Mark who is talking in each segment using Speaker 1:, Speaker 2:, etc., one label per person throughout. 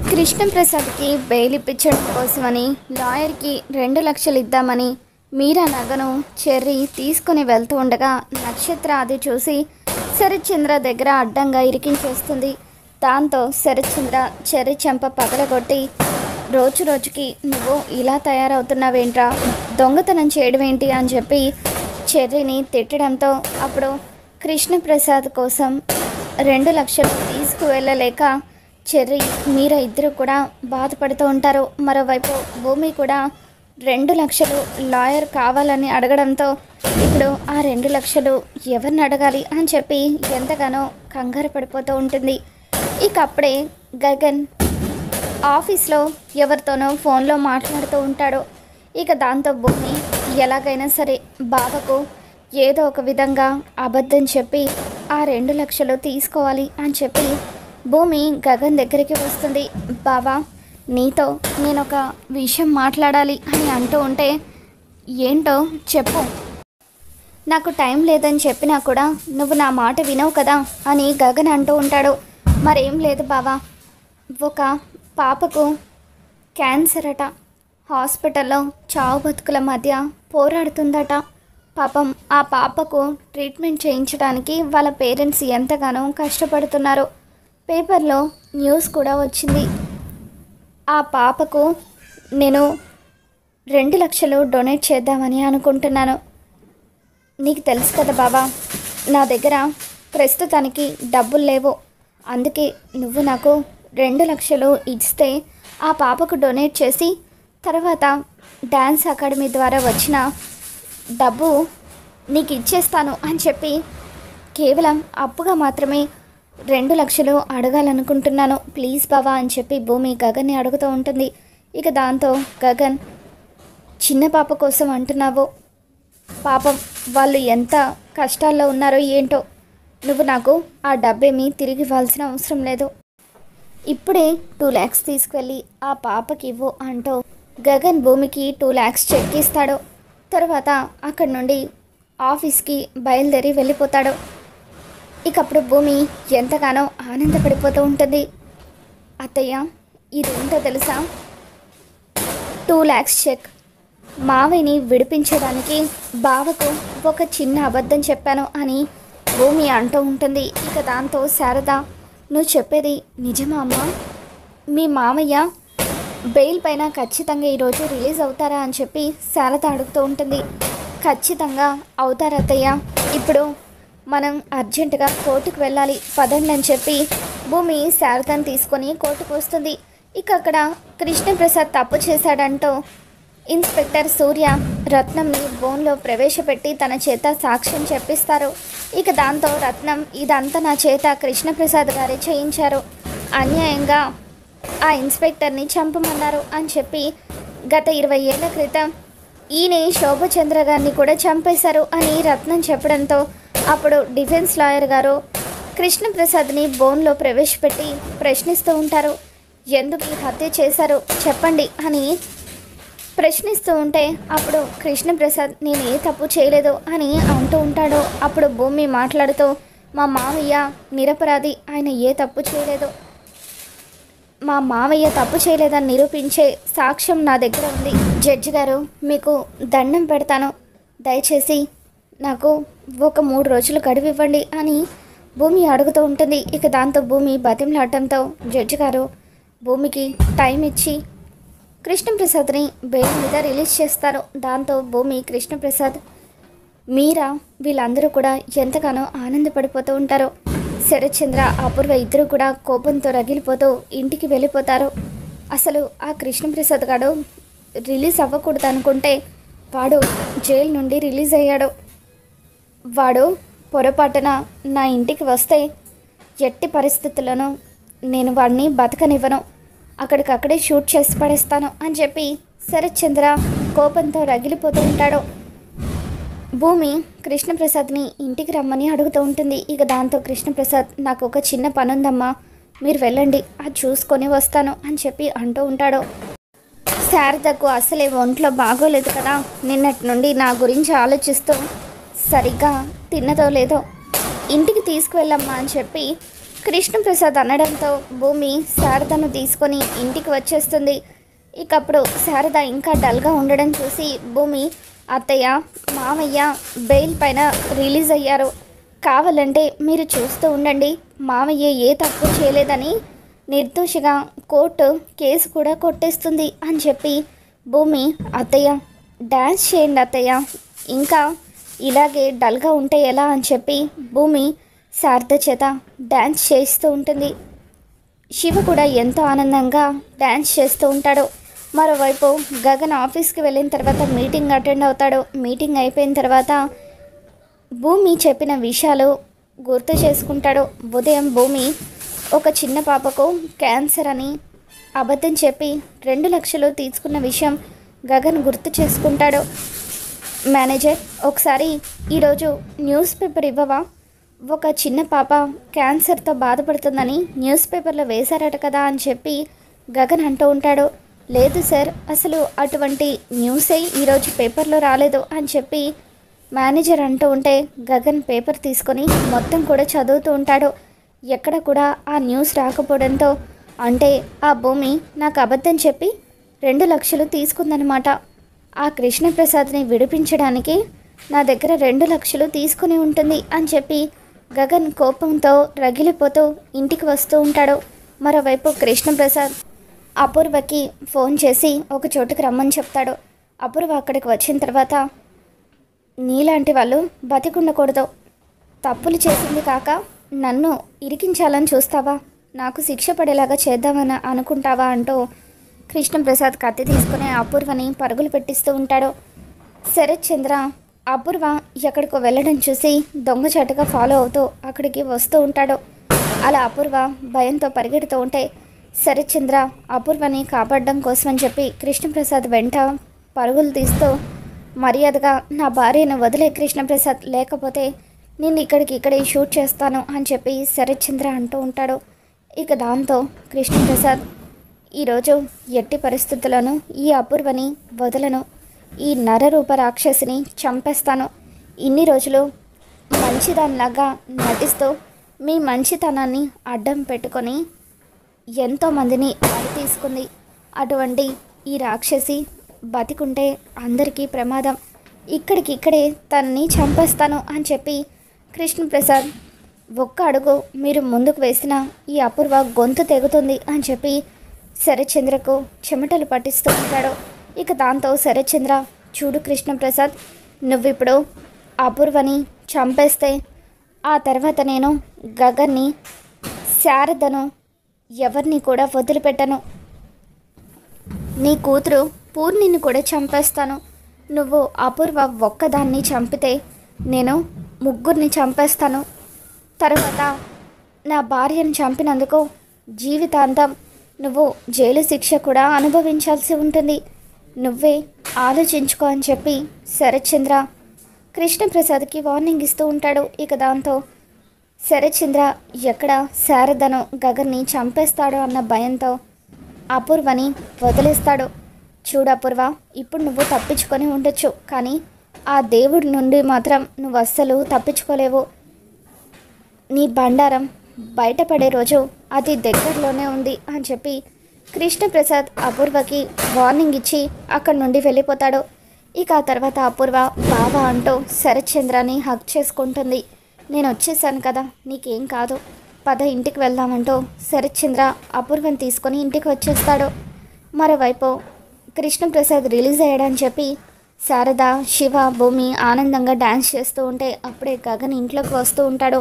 Speaker 1: కృష్ణప్రసాద్కి bail ఇప్పించడం కోసమని లాయర్కి 2 లక్షలు ఇద్దామని మీరా నగను చెర్రీ తీసుకుని వెళ్తూ ఉండగా నక్షత్ర అది చూసి శరత్చంద్ర దగ్గర అడ్డంగా ఇరికించేస్తుంది. దాంతో శరత్చంద్ర చెర్రీ చెంప పగలగొట్టి, రోజు రోజుకి నువ్వు ఇలా తయారవుతున్నావేంట్రా, దొంగతనం చేయడం ఏంటి అని చెప్పి చెర్రీని తిట్టడంతో అప్పుడు కృష్ణప్రసాద్ కోసం 2 లక్షలు తీసుకువెళ్ళలేక చెర్రీ మీరా ఇద్దరు కూడా బాధపడుతూ ఉంటారు. మరోవైపు భూమి కూడా 2 లక్షలు లాయర్ కావాలని అడగడంతో ఇప్పుడు ఆ 2 లక్షలు ఎవరిని అడగాలి అని చెప్పి ఎంతగానో కంగారు పడిపోతూ ఉంటుంది. ఇక అప్పుడే గగన్ ఆఫీస్లో ఎవరితోనో ఫోన్లో మాట్లాడుతూ ఉంటాడు. ఇక దాంతో భూమి ఎలాగైనా సరే బావకు ఏదో ఒక విధంగా అబద్ధం చెప్పి ఆ 2 లక్షలు తీసుకోవాలి అని చెప్పి భూమి గగన్ దగ్గరికి వస్తుంది. బావా, నీతో నేను ఒక విషయం మాట్లాడాలి అని అంటూ ఉంటే, ఏంటో చెప్పు, నాకు టైం లేదని చెప్పినా కూడా నువ్వు నా మాట వినవు కదా అని గగన్ అంటూ ఉంటాడు. మరేం లేదు బావా, ఒక పాపకు క్యాన్సర్ అట, హాస్పిటల్లో చావు బతుకుల మధ్య పోరాడుతుందట. పాపం ఆ పాపకు ట్రీట్మెంట్ చేయించడానికి వాళ్ళ పేరెంట్స్ ఎంతగానో కష్టపడుతున్నారు. పేపర్లో న్యూస్ కూడా వచ్చింది. ఆ పాపకు నేను 2 లక్షలు డొనేట్ చేద్దామని అనుకుంటున్నాను. నీకు తెలుసు కదా బాబా, నా దగ్గర ప్రస్తుతానికి డబ్బులు లేవు. అందుకే నువ్వు నాకు 2 లక్షలు ఇస్తే ఆ పాపకు డొనేట్ చేసి తర్వాత డ్యాన్స్ అకాడమీ ద్వారా వచ్చిన డబ్బు నీకు ఇచ్చేస్తాను అని చెప్పి కేవలం అప్పుగా మాత్రమే 2 లక్షలు అడగాలనుకుంటున్నాను, ప్లీజ్ బావా అని చెప్పి భూమి గగన్ని అడుగుతూ ఉంటుంది. ఇక దాంతో గగన్, చిన్న పాప కోసం అంటున్నావు, పాపం వాళ్ళు ఎంత కష్టాల్లో ఉన్నారో ఏంటో, నువ్వు నాకు ఆ డబ్బేమీ తిరిగి ఇవ్వాల్సిన అవసరం లేదు, ఇప్పుడే 2 lakhs తీసుకువెళ్ళి ఆ పాపకి ఇవ్వు అంటూ గగన్ భూమికి 2 lakhs చెక్ ఇస్తాడు. తర్వాత అక్కడి నుండి ఆఫీస్కి బయలుదేరి వెళ్ళిపోతాడు. ఇక అప్పుడు భూమి ఎంతగానో ఆనందపడిపోతూ ఉంటుంది. అత్తయ్య, ఇదేంటో తెలుసా, 2 lakhs చెక్ మావయ్యని విడిపించడానికి బావకు ఒక చిన్న అబద్ధం చెప్పాను అని భూమి అంటూ ఉంటుంది. ఇక దాంతో శారద, నువ్వు చెప్పేది నిజమా అమ్మా? మీ మామయ్య బెయిల్ పైన ఖచ్చితంగా ఈరోజు రిలీజ్ అవుతారా అని చెప్పి శారద అడుగుతూ ఉంటుంది. ఖచ్చితంగా అవుతారు అత్తయ్య, ఇప్పుడు మనం అర్జెంటుగా కోర్టుకు వెళ్ళాలి, పదండి అని చెప్పి భూమి శారదను తీసుకొని కోర్టుకు వస్తుంది. ఇక అక్కడ కృష్ణప్రసాద్ తప్పు చేశాడంటూ ఇన్స్పెక్టర్ సూర్య రత్నంని బోన్లో ప్రవేశపెట్టి తన చేత సాక్ష్యం చెప్పిస్తారు. ఇక దాంతో రత్నం, ఇదంతా నా చేత కృష్ణప్రసాద్ గారే చేయించారు, అన్యాయంగా ఆ ఇన్స్పెక్టర్ని చంపమన్నారు అని చెప్పి గత 20 ఏళ్ల క్రితం ఈయన శోభచంద్ర గారిని కూడా చంపేశారు అని రత్నం చెప్పడంతో అప్పుడు డిఫెన్స్ లాయర్ గారు కృష్ణప్రసాద్ని బోన్లో ప్రవేశపెట్టి ప్రశ్నిస్తూ ఉంటారు. ఎందుకు ఈ హత్య చేశారు చెప్పండి అని ప్రశ్నిస్తూ ఉంటే అప్పుడు కృష్ణప్రసాద్ నేను ఏ తప్పు చేయలేదు అని అంటూ ఉంటాడు. అప్పుడు భూమి మాట్లాడుతూ, మా మావయ్య నిరపరాధి, ఆయన ఏ తప్పు చేయలేదు, మా మావయ్య తప్పు చేయలేదని నిరూపించే సాక్ష్యం నా దగ్గర ఉంది. జడ్జి గారు, మీకు దండం పెడతాను, దయచేసి నాకు ఒక 3 రోజులు గడువు ఇవ్వండి అని భూమి అడుగుతూ ఉంటుంది. ఇక దాంతో భూమి బతిమలాడటంతో జడ్జి గారు భూమికి టైం ఇచ్చి కృష్ణప్రసాద్ని బెయిల్ మీద రిలీజ్ చేస్తారు. దాంతో భూమి, కృష్ణప్రసాద్, మీరా వీళ్ళందరూ కూడా ఎంతగానో ఆనందపడిపోతూ ఉంటారు. శరత్చంద్ర, అపూర్వ ఇద్దరు కూడా కోపంతో రగిలిపోతూ ఇంటికి వెళ్ళిపోతారు. అసలు ఆ కృష్ణప్రసాద్ గారు రిలీజ్ అవ్వకూడదు అనుకుంటే వాడు జైలు నుండి రిలీజ్ అయ్యాడు. వాడు పొరపాటున నా ఇంటికి వస్తే ఎట్టి పరిస్థితుల్లోనూ నేను వాడిని బతకనివ్వను, అక్కడికక్కడే షూట్ చేసి పడేస్తాను అని చెప్పి శరత్చంద్ర కోపంతో రగిలిపోతూ ఉంటాడు. భూమి కృష్ణప్రసాద్ని ఇంటికి రమ్మని అడుగుతూ ఉంటుంది. ఇక దాంతో కృష్ణప్రసాద్, నాకు ఒక చిన్న పని ఉందమ్మా, మీరు వెళ్ళండి, అది చూసుకొని వస్తాను అని చెప్పి అంటూ ఉంటాడు. శారదకు అసలే ఒంట్లో బాగోలేదు కదా, నిన్నటి నుండి నా గురించి ఆలోచిస్తూ సరిగ్గా తిన్నదో లేదో, ఇంటికి తీసుకువెళ్ళమ్మా అని చెప్పి కృష్ణప్రసాద్ అనడంతో భూమి శారదను తీసుకొని ఇంటికి వచ్చేస్తుంది. ఇకప్పుడు శారద ఇంకా డల్గా ఉండడం చూసి భూమి, అత్తయ్య మామయ్య బెయిల్ పైన రిలీజ్ అయ్యారు, కావాలంటే మీరు చూస్తూ ఉండండి, మామయ్య ఏ తప్పు చేయలేదని నిర్దోషిగా కోర్టు కేసు కూడా కొట్టేస్తుంది అని చెప్పి భూమి, అత్తయ్య డ్యాన్స్ చేయండి అత్తయ్య, ఇంకా ఇలాగే డల్గా ఉంటే ఎలా అని చెప్పి భూమి శారద చేత డ్యాన్స్ చేస్తూ ఉంటుంది. శివ కూడా ఎంతో ఆనందంగా డ్యాన్స్ చేస్తూ ఉంటాడు. మరోవైపు గగన్ ఆఫీస్కి వెళ్ళిన తర్వాత మీటింగ్ అటెండ్ అవుతాడు. మీటింగ్ అయిపోయిన తర్వాత భూమి చెప్పిన విషయాలు గుర్తు చేసుకుంటాడు. ఉదయం భూమి ఒక చిన్న పాపకు క్యాన్సర్ అని అబద్ధం చెప్పి 2 లక్షలు తీసుకున్న విషయం గగన్ గుర్తు చేసుకుంటాడు. మేనేజర్, ఒకసారి ఈరోజు న్యూస్ పేపర్ ఇవ్వవా, ఒక చిన్న పాప క్యాన్సర్తో బాధపడుతుందని న్యూస్ పేపర్లో వేశారట కదా అని చెప్పి గగన్ అంటూ ఉంటాడు. లేదు సార్, అసలు అటువంటి న్యూసే ఈరోజు పేపర్లో రాలేదు అని చెప్పి మేనేజర్ అంటూ ఉంటే గగన్ పేపర్ తీసుకొని మొత్తం కూడా చదువుతూ ఉంటాడు. ఎక్కడ కూడా ఆ న్యూస్ రాకపోవడంతో, అంటే ఆ భూమి నాకు అబద్ధం చెప్పి 2 లక్షలు తీసుకుందనమాట. ఆ కృష్ణప్రసాద్ని విడిపించడానికి నా దగ్గర 2 లక్షలు తీసుకుని ఉంటుంది అని చెప్పి గగన్ కోపంతో రగిలిపోతూ ఇంటికి వస్తూ ఉంటాడు. మరోవైపు కృష్ణప్రసాద్ అపూర్వకి ఫోన్ చేసి ఒక చోటుకి రమ్మని చెప్తాడు. అపూర్వ అక్కడికి వచ్చిన తర్వాత, నీలాంటి వాళ్ళు బతికుండకూడదు, తప్పులు చేసింది కాక నన్ను ఇరికించాలని చూస్తావా, నాకు శిక్ష పడేలాగా చేద్దామని అనుకుంటావా అంటూ కృష్ణప్రసాద్ కత్తి తీసుకుని అపూర్వని పరుగులు పెట్టిస్తూ ఉంటాడు. శరత్ చంద్ర అపూర్వ ఎక్కడికో వెళ్ళడం చూసి దొంగచాటుగా ఫాలో అవుతూ అక్కడికి వస్తూ ఉంటాడు. అలా అపూర్వ భయంతో పరిగెడుతూ ఉంటే శరత్ చంద్ర అపూర్వని కాపాడడం కోసమని చెప్పి కృష్ణప్రసాద్ వెంట పరుగులు తీస్తూ, మర్యాదగా నా భార్యను వదిలే కృష్ణప్రసాద్, లేకపోతే నేను ఇక్కడే షూట్ చేస్తాను అని చెప్పి శరత్ చంద్ర అంటూ ఉంటాడు. ఇక దాంతో కృష్ణప్రసాద్, ఈరోజు ఎట్టి పరిస్థితుల్లోనూ ఈ అపూర్వని వదలను, ఈ నరరూప రాక్షసిని చంపేస్తాను. ఇన్ని రోజులు మంచిదానిలాగా నటిస్తూ మీ మంచితనాన్ని అడ్డం పెట్టుకొని ఎంతోమందిని బలి తీసుకుంది. అటువంటి ఈ రాక్షసి బతికుంటే అందరికీ ప్రమాదం, ఇక్కడే తనని చంపేస్తాను అని చెప్పి కృష్ణప్రసాద్, ఒక్క అడుగు మీరు ముందుకు వేసిన ఈ అపూర్వ గొంతు తెగుతుంది అని చెప్పి శరత్చంద్రకు చెమటలు పట్టిస్తూ ఉంటాడు. ఇక దాంతో శరత్చంద్ర, చూడు కృష్ణప్రసాద్, నువ్విప్పుడు అపూర్వని చంపేస్తే ఆ తర్వాత నేను గగన్ని, శారదను ఎవరిని కూడా వదిలిపెట్టను, నీ కూతురు పూర్ణిని కూడా చంపేస్తాను. నువ్వు అపూర్వ ఒక్కదాన్ని చంపితే నేను 3 చంపేస్తాను. తర్వాత నా భార్యను చంపినందుకు జీవితాంతం నువ్వు జైలు శిక్ష కూడా అనుభవించాల్సి ఉంటుంది, నువ్వే ఆలోచించుకో అని చెప్పి శరత్చంద్ర కృష్ణప్రసాద్కి వార్నింగ్ ఇస్తూ ఉంటాడు. ఇక దాంతో శరత్చంద్ర ఎక్కడ శారదను గగన్ని చంపేస్తాడో అన్న భయంతో అపూర్వని వదిలేస్తాడు. చూడు అపూర్వ, ఇప్పుడు నువ్వు తప్పించుకొని ఉండొచ్చు, కానీ ఆ దేవుడి నుండి మాత్రం నువ్వు అస్సలు తప్పించుకోలేవు. నీ బండారం బయటపడే రోజు అతి దగ్గరలోనే ఉంది అని చెప్పి కృష్ణప్రసాద్ అపూర్వకి వార్నింగ్ ఇచ్చి అక్కడి నుండి వెళ్ళిపోతాడు. ఇక ఆ తర్వాత అపూర్వ బావా అంటూ శరత్చంద్రని హక్ చేసుకుంటుంది. నేను వచ్చేసాను కదా, నీకేం కాదు, పద ఇంటికి వెళ్దామంటూ శరత్చంద్ర అపూర్వని తీసుకొని ఇంటికి వచ్చేస్తాడు. మరోవైపు కృష్ణప్రసాద్ రిలీజ్ అయ్యాడని చెప్పి శారద, శివ, భూమి ఆనందంగా డ్యాన్స్ చేస్తూ ఉంటే అప్పుడే గగన్ ఇంట్లోకి వస్తూ ఉంటాడు.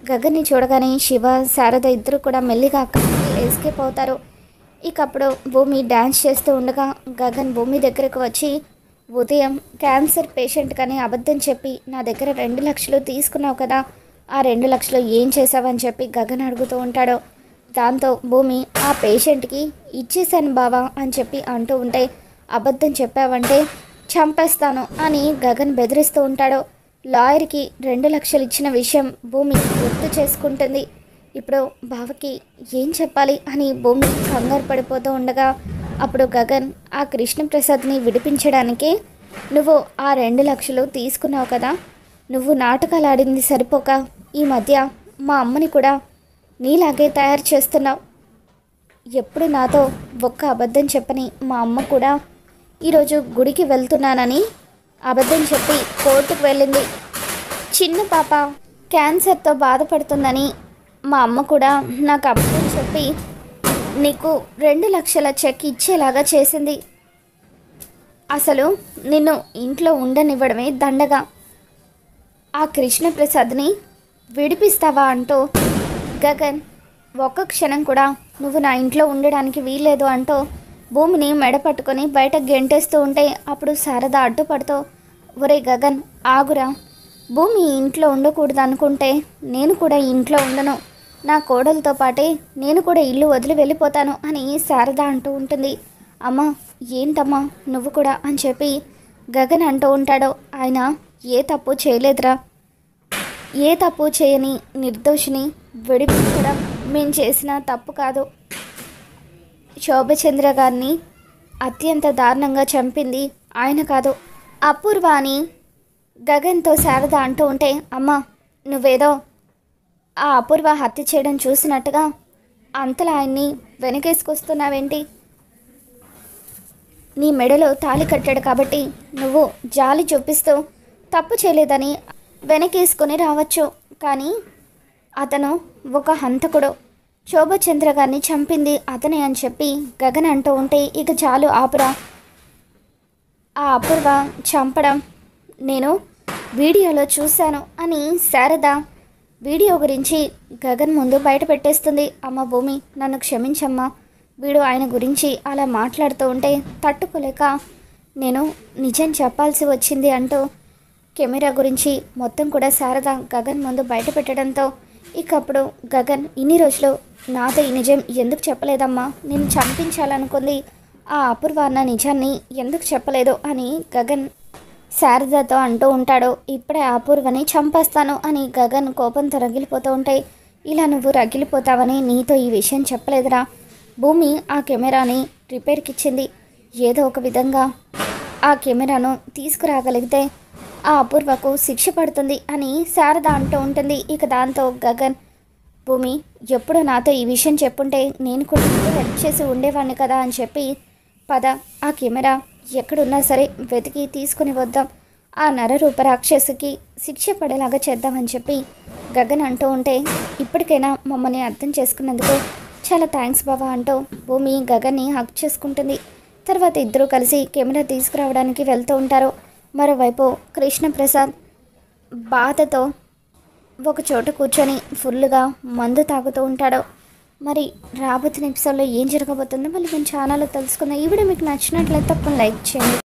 Speaker 1: గగన్ని చూడగానే శివ, శారద ఇద్దరు కూడా మెల్లిగా అక్కడి నుండి ఎస్కేప్ అవుతారు. ఇక అప్పుడు భూమి డ్యాన్స్ చేస్తూ ఉండగా గగన్ భూమి దగ్గరకు వచ్చి, ఉదయం క్యాన్సర్ పేషెంట్ కానీ అబద్ధం చెప్పి నా దగ్గర 2 లక్షలు తీసుకున్నావు కదా, ఆ 2 లక్షలు ఏం చేసావని చెప్పి గగన్ అడుగుతూ ఉంటాడు. దాంతో భూమి, ఆ పేషెంట్కి ఇచ్చేసాను బావా అని చెప్పి అంటూ ఉంటే, అబద్ధం చెప్పావంటే చంపేస్తాను అని గగన్ బెదిరిస్తూ ఉంటాడు. లాయర్కి 2 లక్షలు ఇచ్చిన విషయం భూమి గుర్తు చేసుకుంటుంది. ఇప్పుడు బావకి ఏం చెప్పాలి అని భూమి కంగారు పడిపోతూ ఉండగా అప్పుడు గగన్, ఆ కృష్ణప్రసాద్ని విడిపించడానికి నువ్వు ఆ 2 లక్షలు తీసుకున్నావు కదా, నువ్వు నాటకాలు ఆడింది సరిపోక ఈ మధ్య మా అమ్మని కూడా నీలాగే తయారు చేస్తున్నావు. ఎప్పుడు నాతో ఒక్క అబద్ధం చెప్పని మా అమ్మ కూడా ఈరోజు గుడికి వెళ్తున్నానని అబద్ధం చెప్పి కోర్టుకు వెళ్ళింది. చిన్న పాప క్యాన్సర్తో బాధపడుతుందని మా అమ్మ కూడా నాకు అబద్ధం చెప్పి నీకు 2 లక్షల చెక్ ఇచ్చేలాగా చేసింది. అసలు నిన్ను ఇంట్లో ఉండనివ్వడమే దండగా. ఆ కృష్ణప్రసాద్ని విడిపిస్తావా అంటూ గగన్ ఒక్క క్షణం కూడా నువ్వు నా ఇంట్లో ఉండడానికి వీల్లేదు అంటూ భూమిని మెడ పట్టుకొని బయట గెంటేస్తూ ఉంటే అప్పుడు శారద అడ్డుపడుతూ, ఒరే గగన్ ఆగురా, భూమి ఇంట్లో ఉండకూడదు అనుకుంటే నేను కూడా ఇంట్లో ఉండను, నా కోడలతో పాటే నేను కూడా ఇల్లు వదిలి వెళ్ళిపోతాను అని శారద అంటూ ఉంటుంది. అమ్మా ఏంటమ్మా నువ్వు కూడా అని చెప్పి గగన్ అంటూ ఉంటాడో, ఆయన ఏ తప్పు చేయలేదురా, ఏ తప్పు చేయని నిర్దోషిని విడిపించడం మేము చేసిన తప్పు కాదు. శోభచంద్ర గారిని అత్యంత దారుణంగా చంపింది ఆయన కాదు, అపూర్వ అని గగన్తో శారద అంటూ ఉంటే, అమ్మా నువ్వేదో ఆ అపూర్వ హత్య చేయడం చూసినట్టుగా అంతలా ఆయన్ని వెనకేసుకొస్తున్నావేంటి? నీ మెడలో తాళి కట్టాడు కాబట్టి నువ్వు జాలి చూపిస్తూ తప్పు చేయలేదని వెనకేసుకొని రావచ్చు, కానీ అతను ఒక హంతకుడు, శోభచంద్ర గారిని చంపింది అతనే అని చెప్పి గగన్ అంటూ ఉంటే, ఇక చాలు ఆపురా, ఆ అపూర్వ చంపడం నేను వీడియోలో చూశాను అని శారద వీడియో గురించి గగన్ ముందు బయట పెట్టేస్తుంది. అమ్మ భూమి నన్ను క్షమించమ్మా, వీడు ఆయన గురించి అలా మాట్లాడుతూ ఉంటే తట్టుకోలేక నేను నిజం చెప్పాల్సి వచ్చింది అంటూ కెమెరా గురించి మొత్తం కూడా శారద గగన్ ముందు బయట పెట్టడంతో ఇకప్పుడు గగన్ ఇన్ని రోజులు నాతో ఈ నిజం ఎందుకు చెప్పలేదమ్మా, నేను చంపించాలనుకుంది ఆ అపూర్వ అన్న నిజాన్ని ఎందుకు చెప్పలేదు అని గగన్ శారదతో అంటూ ఉంటాడు. ఇప్పుడే అపూర్వని చంపేస్తాను అని గగన్ కోపంతో రగిలిపోతూ ఉంటాయి. ఇలా నువ్వు రగిలిపోతావని నీతో ఈ విషయం చెప్పలేదురా, భూమి ఆ కెమెరాని రిపేర్కి ఇచ్చింది, ఏదో ఒక విధంగా ఆ కెమెరాను తీసుకురాగలిగితే ఆ అపూర్వకు శిక్ష పడుతుంది అని శారద అంటూ ఉంటుంది. ఇక దాంతో గగన్, భూమి ఎప్పుడు నాతో ఈ విషయం చెప్పుంటే నేను కూడా హెల్ప్ చేసి ఉండేవాడిని కదా అని చెప్పి, పద ఆ కెమెరా ఎక్కడున్నా సరే వెతికి తీసుకుని వద్దాం, ఆ నరరూప రాక్షసుకి శిక్ష పడేలాగా చేద్దామని చెప్పి గగన్ అంటూ ఉంటే, ఇప్పటికైనా మమ్మల్ని అర్థం చేసుకున్నందుకు చాలా థ్యాంక్స్ బాబా అంటూ భూమి గగన్ని హక్ చేసుకుంటుంది. తర్వాత ఇద్దరూ కలిసి కెమెరా తీసుకురావడానికి వెళ్తూ ఉంటారు. మరోవైపు కృష్ణప్రసాద్ బాధతో ఒక చోట కూర్చొని ఫుల్గా మందు తాగుతూ ఉంటాడు. మరి రాబోతున్న ఎపిసోడ్లో ఏం జరగబోతుందో మళ్ళీ మన ఛానల్లో తెలుసుకుందాం. ఈ వీడియో మీకు నచ్చినట్లయితే తప్పకుండా లైక్ చేయండి.